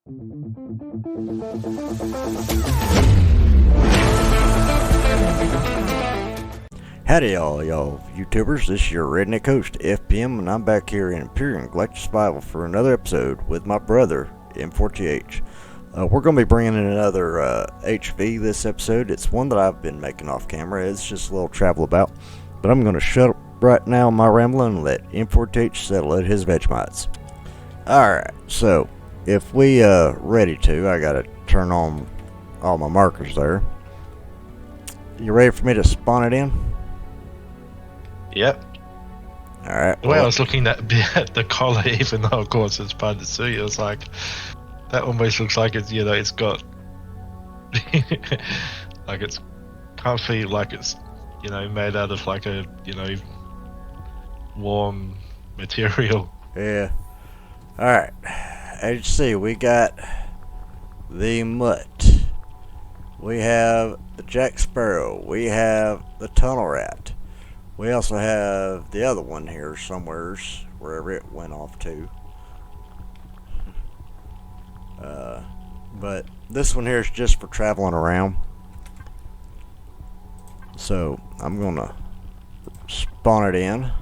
Howdy y'all YouTubers, this is your redneck host FPM, and I'm back here in Empyrion Galactic Survival for another episode with my brother N4TH. We're going to be bringing in another HV this episode. It's one that I've been making off camera. It's just a little travel about, but I'm going to shut up right now my rambling and let N4TH settle at his Vegemites. Alright, so if we ready to, I got to turn on all my markers there. You ready for me to spawn it in? Yep. Alright. The way I was looking at the collar, even though of course it's part of the suit, it was like, that almost looks like it's, it's got, like it's, can't feel like it's, made out of like a, warm material. Yeah. Alright. As you see, we got the mutt. We have the Jack Sparrow. We have the tunnel rat. We also have the other one here somewheres, wherever it went off to. But this one here is just for traveling around. So I'm gonna spawn it in.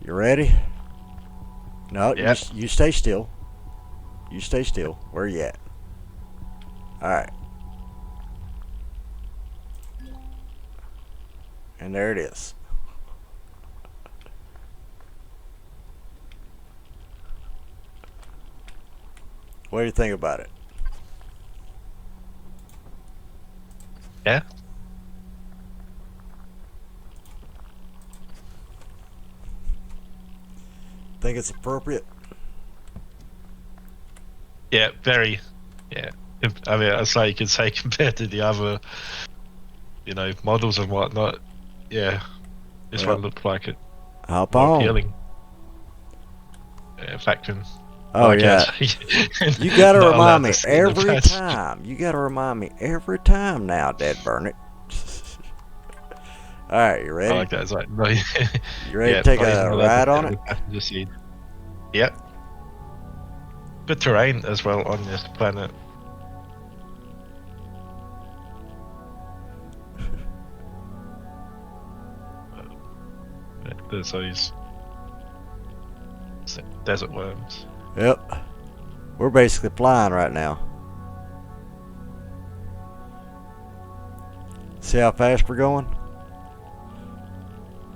You ready? No, yep. you stay still. You stay still. Where you at? Alright. And there it is. What do you think about it? Yeah. Think it's appropriate? Yeah, very. Yeah. I mean, it's like you could say compared to the other, models and whatnot. Yeah. This one looked like it. Hop more on. appealing. Yeah, fact and. Oh yeah. You gotta remind me every time. You gotta remind me every time now, Dad Burn it. Alright, you ready? I like that. It's like, no, you ready to take a ride on it? Yep. Good terrain as well on this planet. There's those desert worms. Yep. We're basically flying right now. See how fast we're going?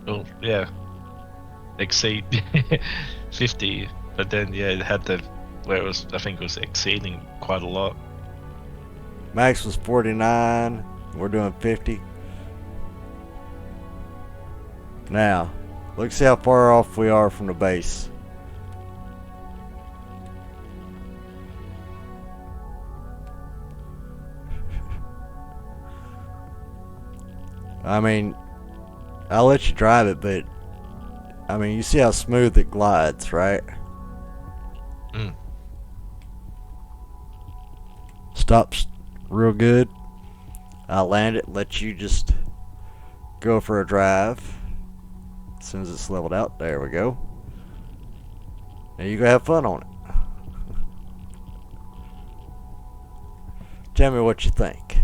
Oh, yeah. Exceed 50, but then, yeah, it had the, where it was, I think it was exceeding quite a lot. Max was 49. We're doing 50. Now, look, see how far off we are from the base. I mean, I'll let you drive it, but I mean, you see how smooth it glides, right? Mm. Stops real good. I'll land it, let you just go for a drive. As soon as it's leveled out, there we go. Now you go have fun on it. Tell me what you think.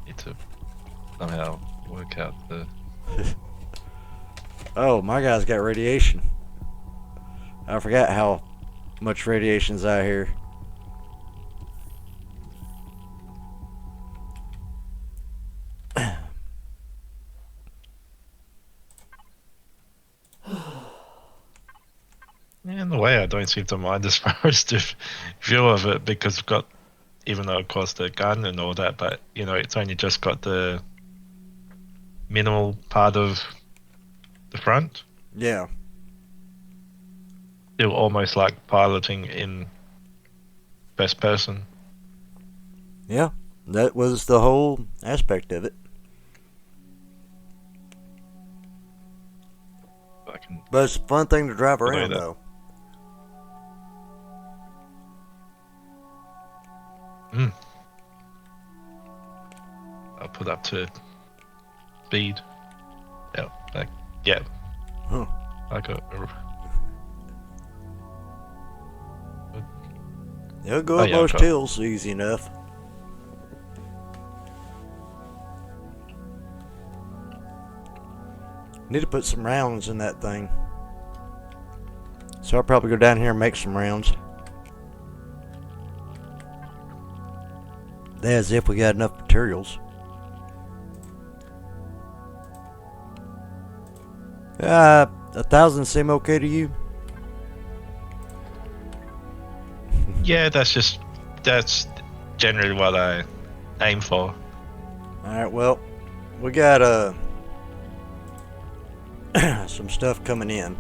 Need to somehow work out the. Oh, my guy's got radiation. I forgot how much radiation's out here. In a way, I don't seem to mind as far as the view of it, because we've got, even though of course the gun and all that, but it's only just got the minimal part of the front. Yeah. Still almost like piloting in first person. Yeah, that was the whole aspect of it. But it's a fun thing to drive around, though. I'll put up to speed. Yeah, yeah. Huh. Like a. It'll go Oh up yeah, I've most got. hills easy enough. Need to put some rounds in that thing. So I'll probably go down here and make some rounds. As if we got enough materials. 1,000 seem okay to you? Yeah, that's generally what I aim for. Alright, well, we got some stuff coming in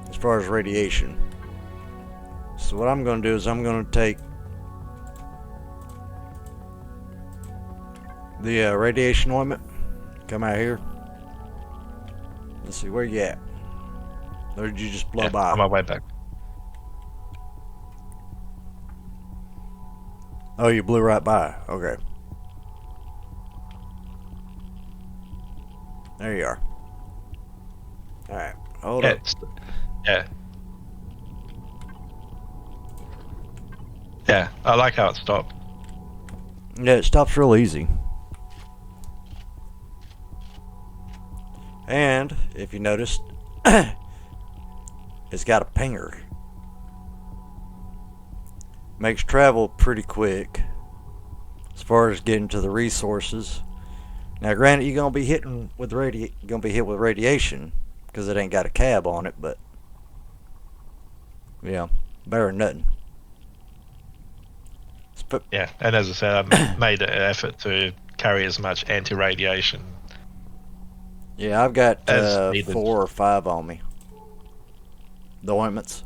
as far as radiation. So what I'm going to do is I'm going to take the radiation ointment, come out here. Let's see, where you at? Or did you just blow by? On my way back. Oh, you blew right by. Okay. There you are. Alright, hold up. Yeah. Yeah, I like how it stopped. Yeah, it stops real easy. And, if you noticed, it's got a pinger. Makes travel pretty quick as far as getting to the resources. Now, granted, you're gonna be hit with radiation because it ain't got a cab on it, but yeah, better than nothing. Yeah, and as I said, I made an effort to carry as much anti-radiation Yeah, I've got as needed. 4 or 5 on me. The ointments.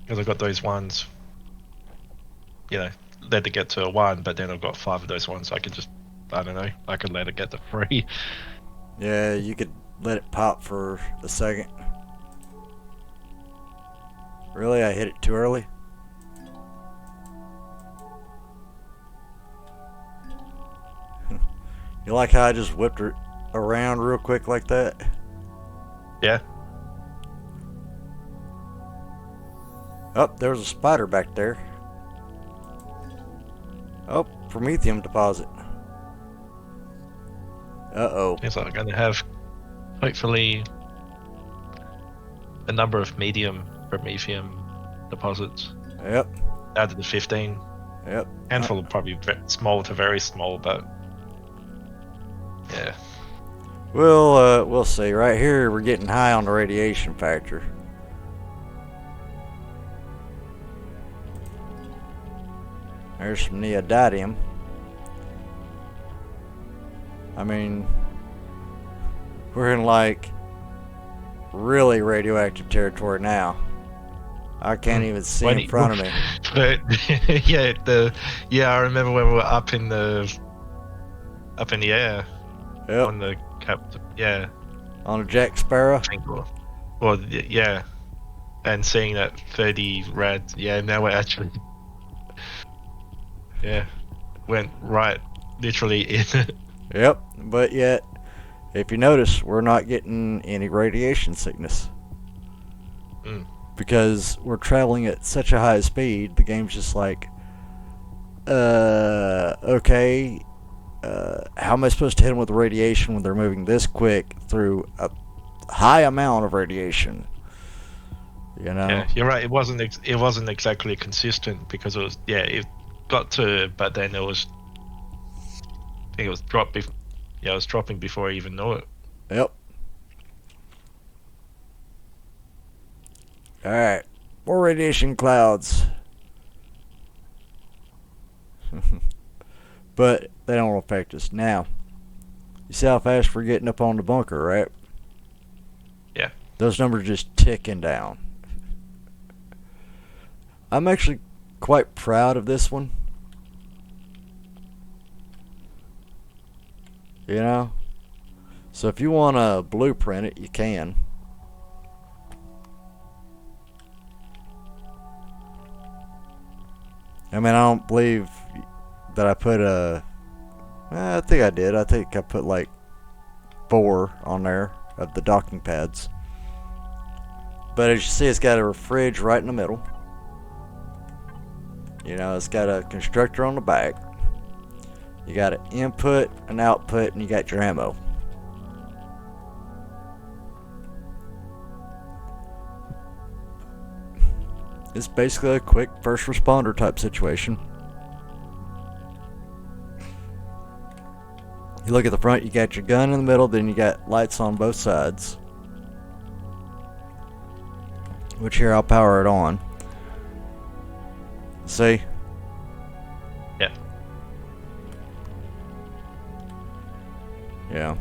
Because I've got those ones, let it get to a 1, but then I've got 5 of those ones. I could just, I don't know, I could let it get to 3. Yeah, you could let it pop for a second. Really? I hit it too early? You like how I just whipped it around real quick like that? Yeah. Oh, there was a spider back there. Oh, promethium deposit. Uh-oh. Seems like I'm going to have, hopefully, a number of medium promethium deposits. Yep. Out of the 15. Yep. Handful of probably small to very small, but yeah. We'll see. Right here, we're getting high on the radiation factor. There's some neodymium. I mean, we're in like really radioactive territory now. I can't even see in front of me. But yeah, I remember when we were up in the air. Yep. On the yeah. On a Jack Sparrow. Well, yeah, and seeing that 30 rad. Yeah, now we're actually. Yeah, went right, literally in it. Yep, but yet, if you notice, we're not getting any radiation sickness. Because we're traveling at such a high speed, the game's just like, okay, how am I supposed to hit them with radiation when they're moving this quick through a high amount of radiation? You know? Yeah, you're right. It wasn't exactly consistent because it was it got to, but then it was. I think it was dropped. It was dropping before I even knew it. Yep. Alright. More radiation clouds. But they don't affect us. Now, you see how fast we're getting up on the bunker, right? Yeah. Those numbers just ticking down. I'm actually quite proud of this one. You know? So if you want to blueprint it, you can. I mean, I don't believe that I put I think I did. I think I put like 4 on there of the docking pads. But as you see, it's got a fridge right in the middle. You know, it's got a constructor on the back. You got an input, an output, and you got your ammo. It's basically a quick first responder type situation. You look at the front, you got your gun in the middle, then you got lights on both sides. Which here, I'll power it on. See? Yeah. Yeah.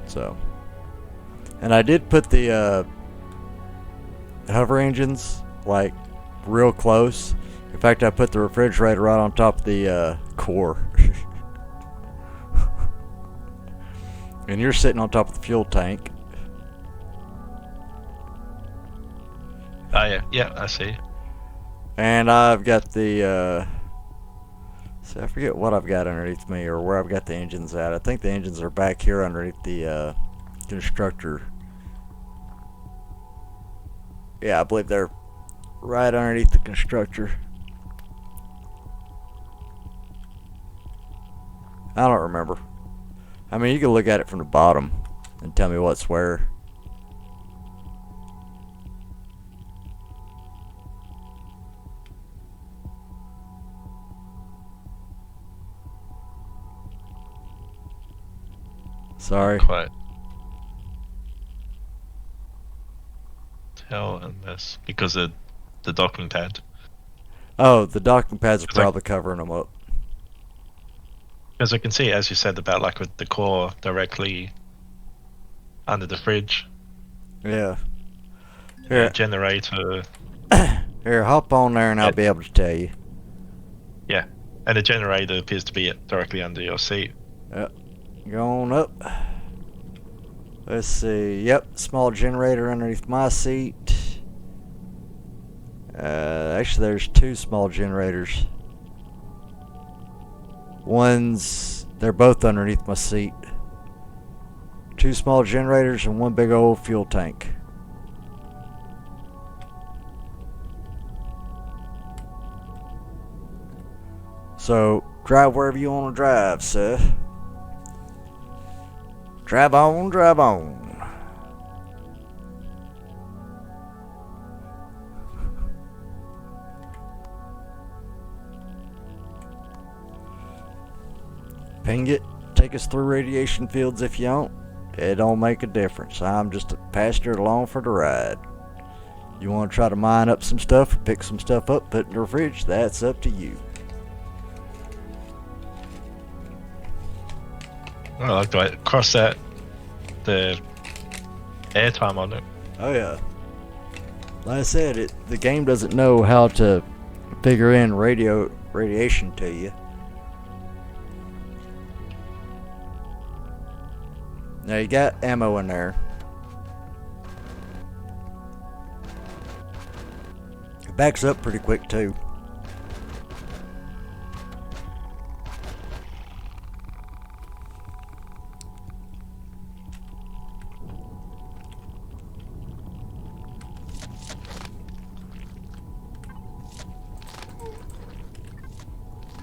So. And I did put the hover engines, like, real close. In fact, I put the refrigerator right on top of the core. And you're sitting on top of the fuel tank. Oh, yeah. Yeah, I see. And I've got the, see, I forget what I've got underneath me or where I've got the engines at. I think the engines are back here underneath the constructor. Yeah, I believe they're right underneath the constructor. I don't remember. I mean, you can look at it from the bottom and tell me what's where. Sorry. Quite. Tell and this because of the docking pad. Oh, the docking pads are It's like- probably covering them up. Because I can see, as you said, about like with the core directly under the fridge. Yeah. The Here, generator. here, hop on there and I'll be able to tell you. Yeah. And the generator appears to be directly under your seat. Yep. Go on up. Let's see. Yep, small generator underneath my seat. Actually, there's 2 small generators. They're both underneath my seat. 2 small generators and 1 big old fuel tank. So, drive wherever you want to drive, sir. Drive on, drive on. Ping it, take us through radiation fields if you want. It don't make a difference. I'm just a passenger along for the ride. You want to try to mine up some stuff, pick some stuff up, put it in your fridge, that's up to you. Oh, like do I cross that the airtime on it? Oh yeah. Like I said, the game doesn't know how to figure in radiation to you. Now you got ammo in there. It backs up pretty quick too.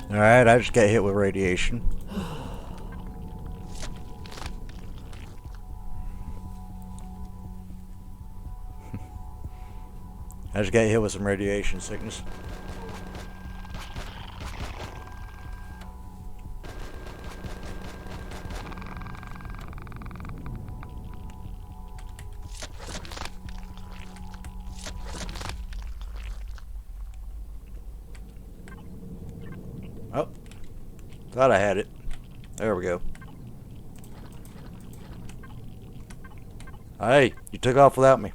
Alright, I just got hit with radiation. I just got hit with some radiation sickness. Oh, thought I had it. There we go. Hey, you took off without me.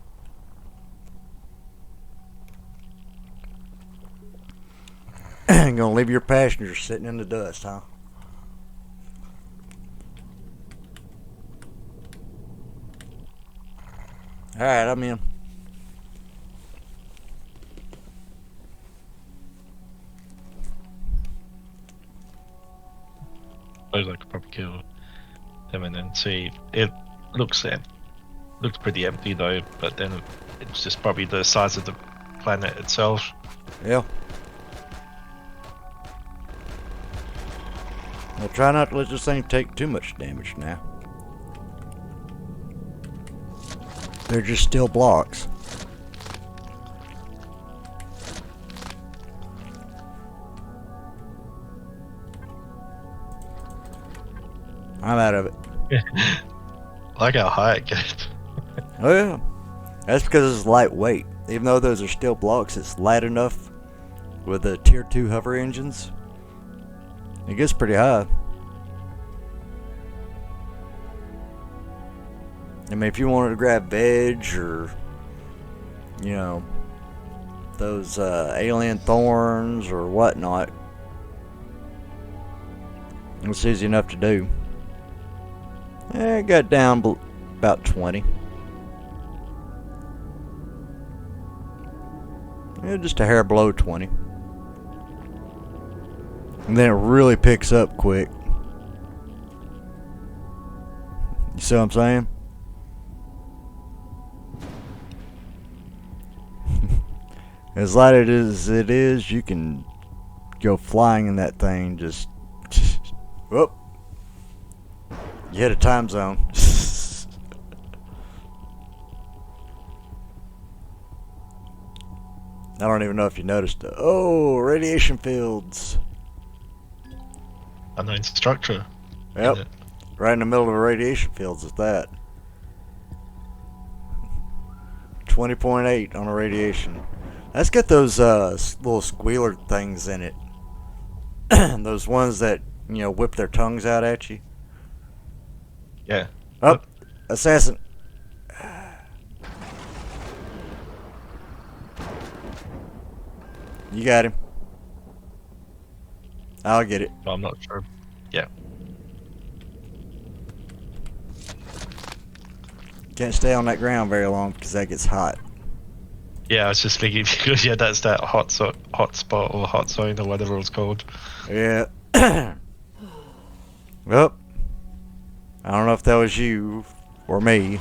Gonna leave your passengers sitting in the dust, huh? Alright, I'm in. suppose I could probably kill them and then see. It looks looks pretty empty though, but then it's just probably the size of the planet itself. Yeah. Now try not to let this thing take too much damage now. They're just still blocks. I'm out of it. I like how high it gets. Oh yeah. That's because it's lightweight. Even though those are steel blocks, it's light enough with the tier 2 hover engines. It gets pretty high. I mean, if you wanted to grab veg or, you know, those alien thorns or whatnot, it's easy enough to do. It got down about 20. Yeah, just a hair below 20. And then it really picks up quick. You see what I'm saying? As light as it is, you can go flying in that thing. Just whoop. You hit a time zone. I don't even know if you noticed it. Oh, radiation fields. Unknown structure. Yep. Right in the middle of the radiation fields is that. 20.8 on a radiation. Let's get those little squealer things in it. Those ones that, you know, whip their tongues out at you. Yeah. Oh, assassin. You got him. I'll get it. Well, I'm not sure. Yeah. Can't stay on that ground very long because that gets hot. Yeah, I was just thinking because yeah, that's that hot spot or hot zone or whatever it's called. Yeah. Well, I don't know if that was you or me.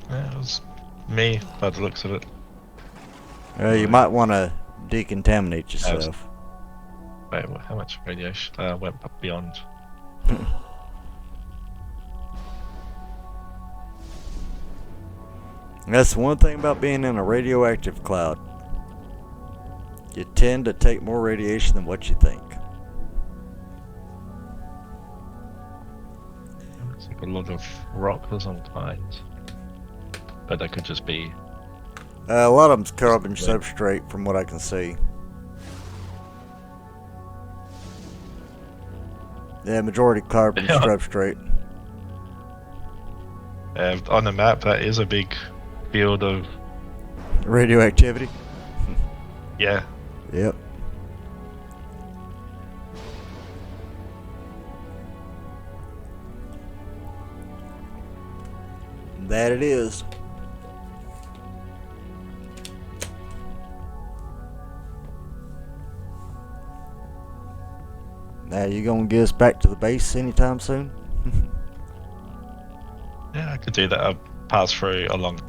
Yeah, it was me by the looks of it. You might want to decontaminate yourself. Wait, how much radiation went beyond? That's one thing about being in a radioactive cloud. You tend to take more radiation than what you think. It's like a lot of rock sometimes, but that could just be. A lot of them's carbon substrate, from what I can see. Yeah, majority carbon substrate. On the map, that is a big field of Radioactivity. yeah. Yep. That it is. Now you gonna get us back to the base anytime soon? Yeah, I could do that. I'll pass through along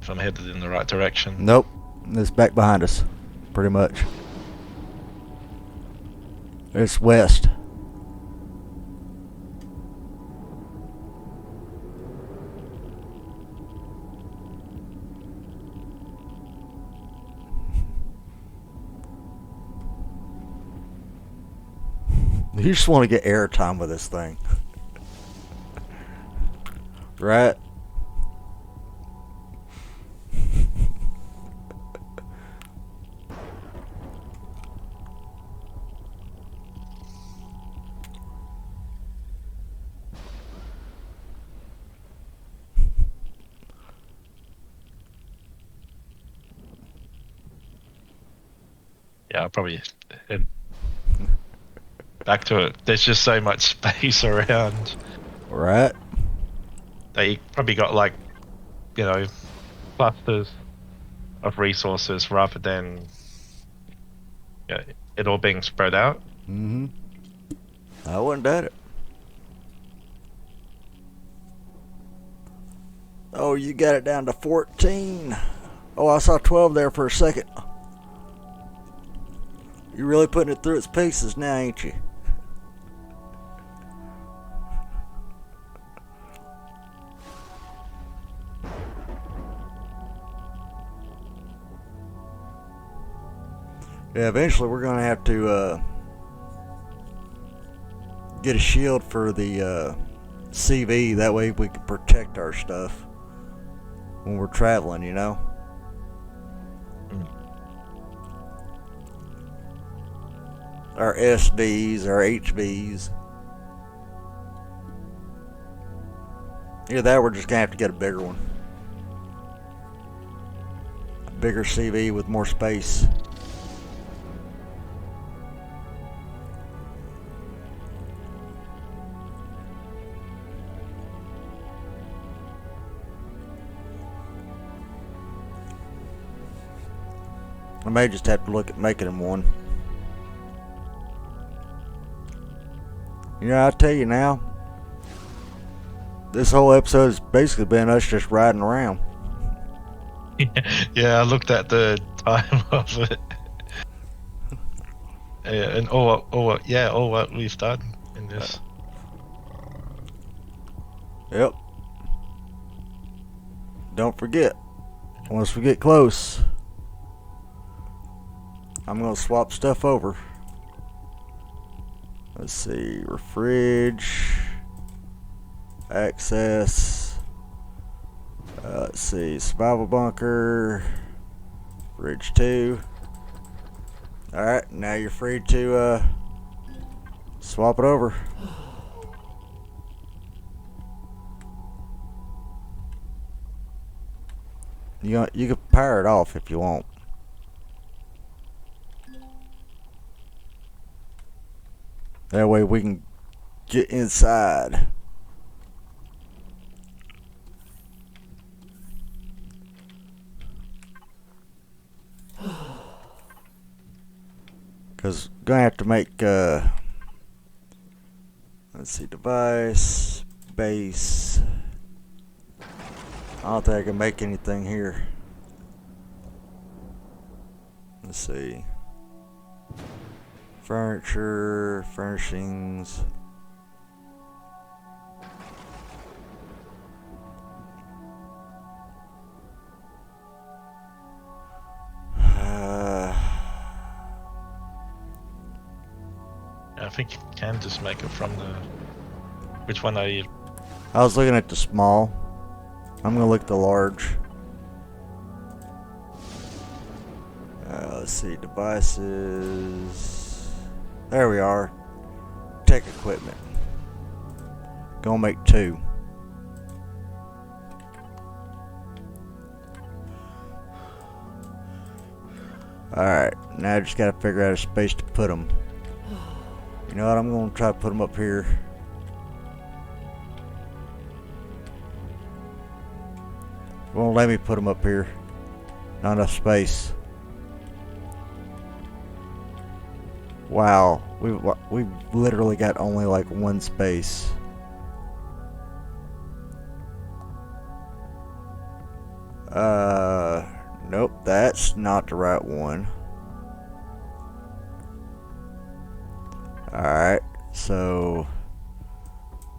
if I'm headed in the right direction. Nope. It's back behind us, pretty much. It's west. You just want to get airtime with this thing. Right? Yeah, I'll probably head back to it. There's just so much space around. Right? They probably got like, you know, clusters of resources rather than, you know, it all being spread out. Mm-hmm. I wouldn't doubt it. Oh, you got it down to 14. Oh, I saw 12 there for a second. You're really putting it through its paces now, ain't you? Yeah, eventually we're going to have to get a shield for the CV. That way we can protect our stuff when we're traveling, you know? Our SVs, our HVs. Either that, we're just going to have to get a bigger one. A bigger CV with more space. I may just have to look at making them one. You know, I'll tell you now, this whole episode has basically been us just riding around. Yeah, I looked at the time of it. Yeah, and all what we've done in this. Yep. Don't forget, once we get close, I'm going to swap stuff over. Let's see, fridge, access, let's see, survival bunker, fridge 2. Alright, now you're free to swap it over. You can power it off if you want. That way we can get inside. Because gonna have to make let's see, device, base. I don't think I can make anything here. Let's see. Furniture, furnishings. I think you can just make it from the. Which one are you? I was looking at the small. I'm gonna look at the large. Let's see, devices. There we are. Tech equipment. Gonna make 2. Alright, now I just gotta figure out a space to put them. You know what, I'm gonna try to put them up here. Won't let me put them up here. Not enough space. Wow, we've literally got only like 1 space. Nope, that's not the right one. Alright, so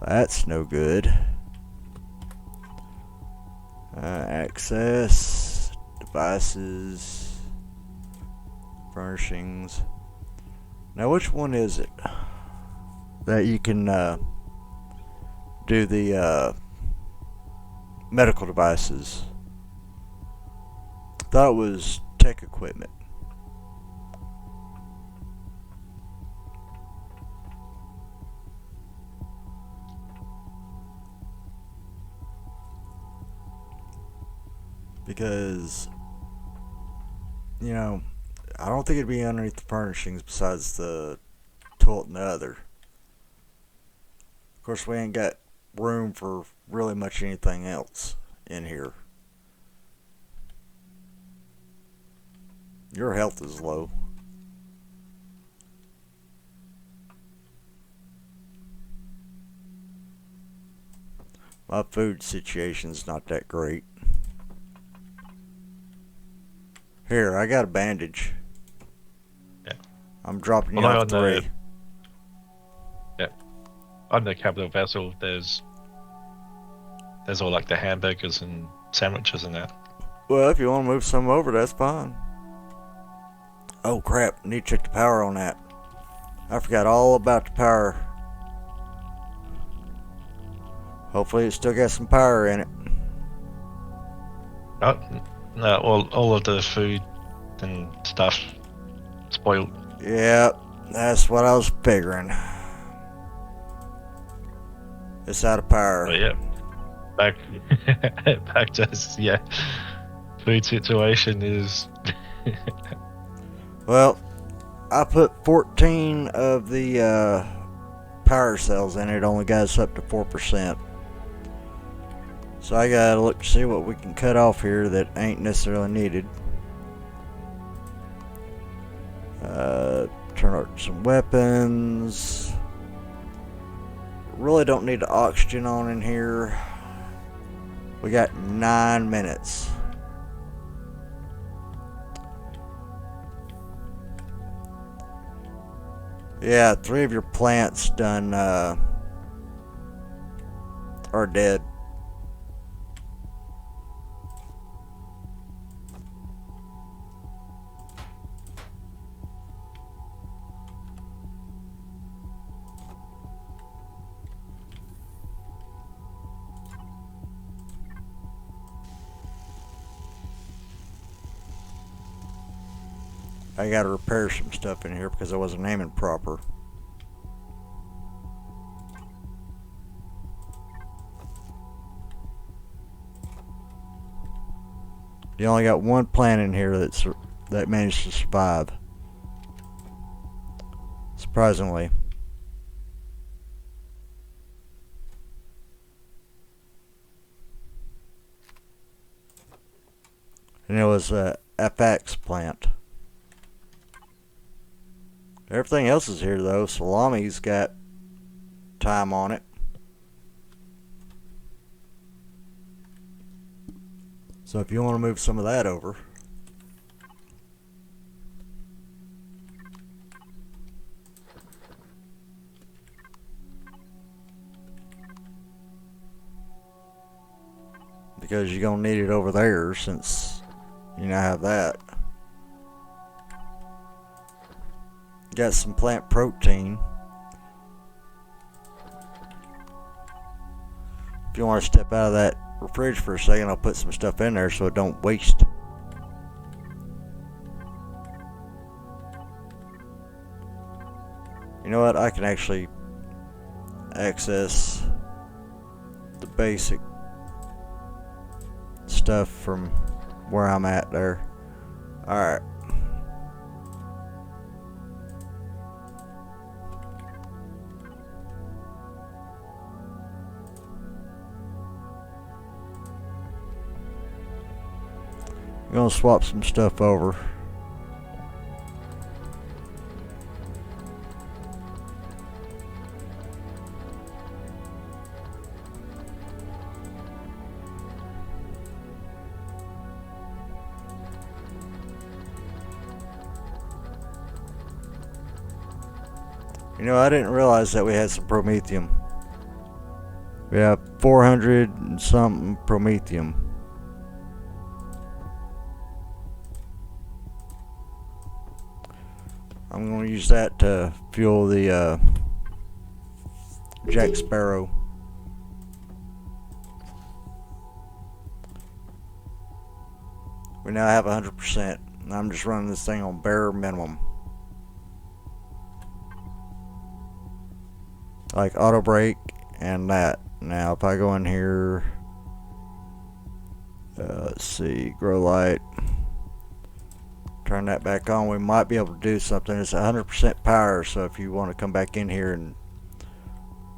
that's no good. Access, devices, furnishings. Now, which one is it that you can do the medical devices? I thought it was tech equipment. Because, you know, I don't think it'd be underneath the furnishings besides the toilet and the other. Of course, we ain't got room for really much anything else in here. Your health is low. My food situation's not that great. Here, I got a bandage. Yeah. I'm dropping you Although off 3. On the capital vessel, there's all like the hamburgers and sandwiches and that. Well, if you want to move some over, that's fine. Oh crap, need to check the power on that. I forgot all about the power. Hopefully it still got some power in it. Oh, no, all of the food and stuff spoiled. Yep, that's what I was figuring. It's out of power. But yeah, back back to food situation is. Well, I put 14 of the power cells in it, only got us up to 4%. So I gotta look to see what we can cut off here that ain't necessarily needed. Turn on some weapons. Really don't need the oxygen on in here. We got 9 minutes. Yeah, 3 of your plants done are dead. I gotta repair some stuff in here because I wasn't aiming proper. You only got 1 plant in here that managed to survive. Surprisingly. And it was a FX plant. Everything else is here though. Salami's got time on it. So if you want to move some of that over. Because you're going to need it over there since you now have that. Got some plant protein. If you want to step out of that fridge for a second, I'll put some stuff in there so it don't waste. You know what? I can actually access the basic stuff from where I'm at there. Alright. I'm gonna swap some stuff over. You know, I didn't realize that we had some promethium. We have 400 and something promethium. I'm going to use that to fuel the Jack Sparrow. We now have 100%. And I'm just running this thing on bare minimum. Like auto brake and that. Now if I go in here, let's see, grow light, turn that back on, we might be able to do something. It's 100% power, so if you want to come back in here and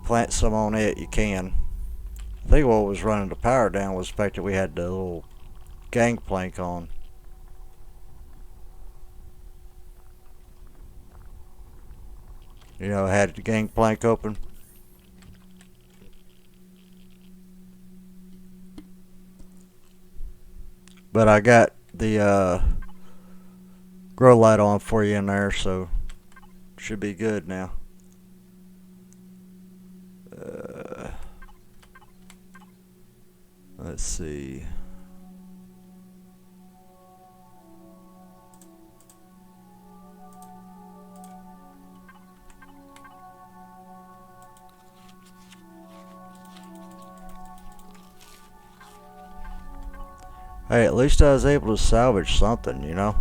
plant some on it, you can. I think what was running the power down was the fact that we had the little gangplank on. You know, had the gangplank open. But I got the grow light on for you in there, so should be good now. Let's see. Hey, at least I was able to salvage something, you know?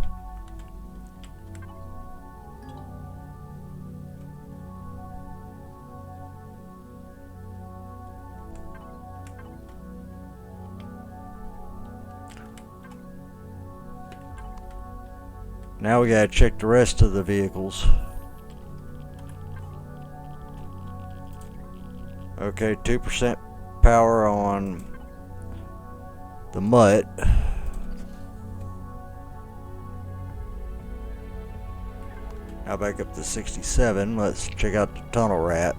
Now we gotta check the rest of the vehicles. Okay, 2% power on the Mutt. Now back up to 67. Let's check out the Tunnel Rat.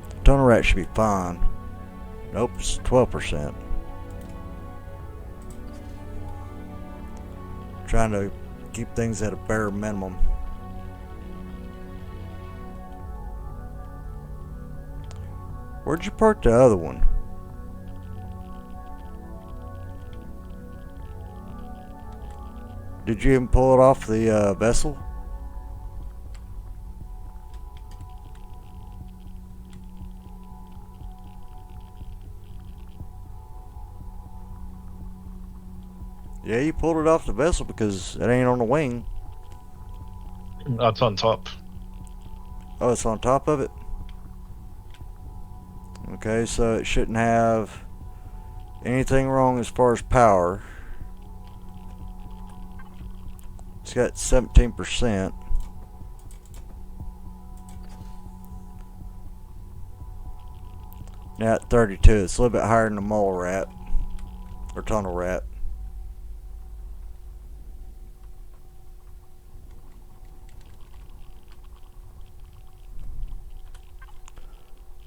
The Tunnel Rat should be fine. Nope, it's 12%. Trying to keep things at a bare minimum. Where'd you park the other one? Did you even pull it off the vessel? Yeah, you pulled it off the vessel because it ain't on the wing. That's on top. Oh, it's on top of it? Okay, so it shouldn't have anything wrong as far as power. It's got 17%. Now at 32, it's a little bit higher than the Mole Rat. Or Tunnel Rat.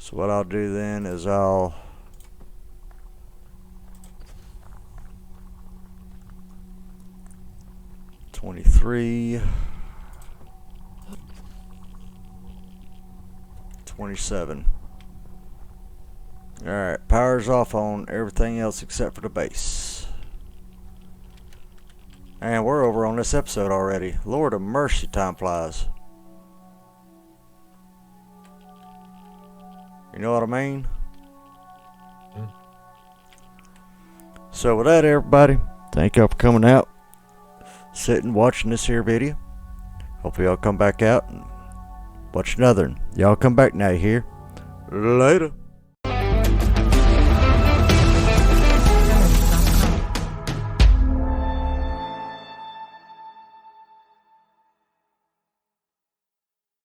So what I'll do then is I'll $23, $27. Alright, power's off on everything else except for the base. And we're over on this episode already. Lord of mercy, time flies. You know what I mean? So with that, everybody, thank y'all for coming out, sitting, watching this here video. Hopefully y'all come back out and watch another one. Y'all come back now, you hear? Later.